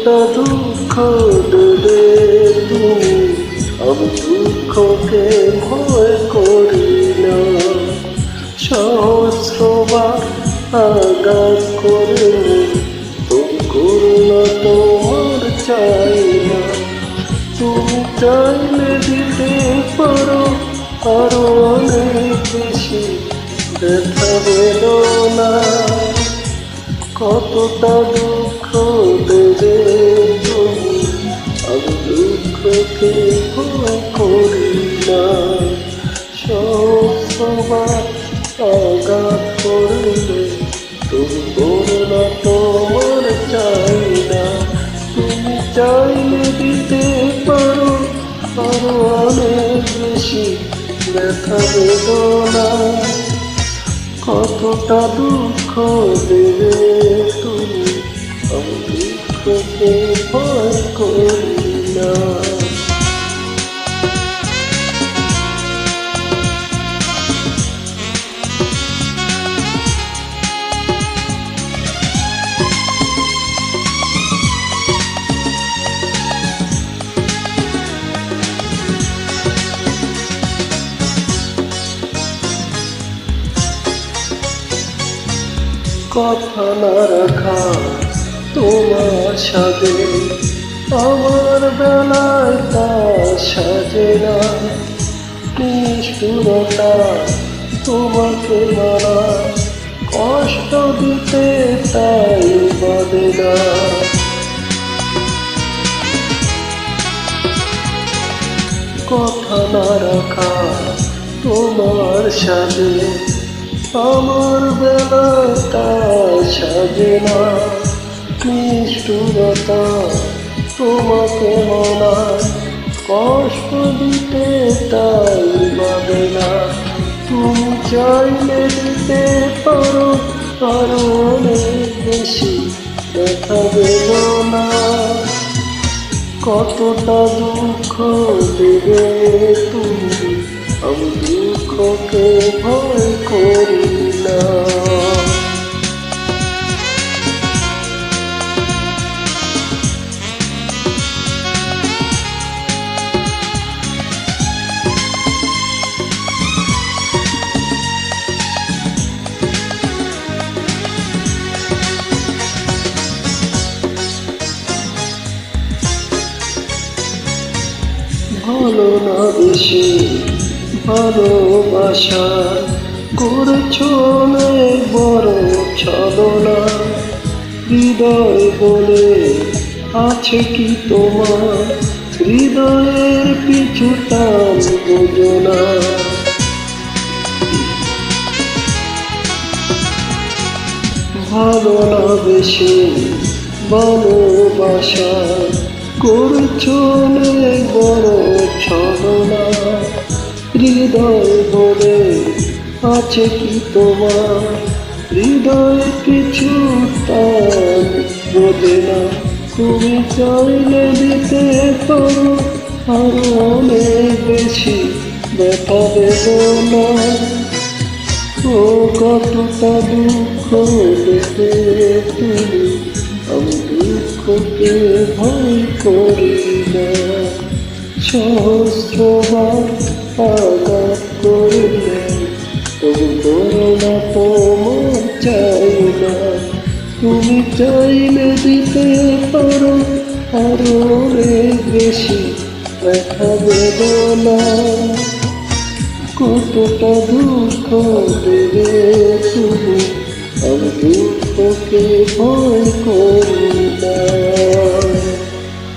কতটা দুঃখ দেবে তুমি, আমি দুঃখকে ভয় করি না। সহস্রবার আঘাত করে তুমি করুণা তোমার চাই না। তুমি চাইলে দিতে পারো আরো অনেক বেশি ব্যথা বেদনা। কতটা দুঃখ দেবে তুমি, আমি দুঃখকে ভয় করি না। সহস্রবার আঘাত করলে তুমি করুণা তোমার চাই না। তুমি চাইলে দিতে পারো আরো অনেক বেশি ব্যথা বেদনা। কতটা দুঃখ দেবে তুমি, আমি দুঃখকে ভয় করি না। কথা না রাখা তোমার সাজে, আমার বেলায় তা সাজে না। নিষ্ঠুরতা তোমাকে মানা, কষ্ট দিতে তাই বাদে না। কথা না রাখা তোমার সাজে, আমার বেলাটা সাজে না। নিষ্ঠুরতা তোমাকে মানায়, কষ্ট দিতে তাই বাদে না। তুমি চাইলে দিতে পারো আরো অনেক বেশি ব্যথা বেদনা। কতটা দুঃখ দেবে তুমি, আমি দুঃখকে ভয় করি না। ভালো না বেশি ভালোবাসা করেছ অনেক বড় ছলনা। হৃদয় বলে আছে কি তোমার, হৃদয়ের পিছু টান বোঝো না। ভালো না বেশি ভালোবাসা করেছ অনেক বড় ছলনা। হৃদয় বলে আছে কি তোমার, হৃদয় কিছু টান বোঝে না। তুমি চাইলে দিতে পারো আরো অনেক বেশি ব্যথা বেদনা। ও কতটা দুঃখ দেবে তুমি, আমি দুঃখকে ভয় করি না। সহস্রবার আঘাত করলে তবু করুণা তোমার চাই না। তুমি চাইলে দিতে পারো আরো অনেক বেশি ব্যথা বেদনা। কতটা দুঃখ দেবে তুমি, আমি দুঃখকে ভয় করি না।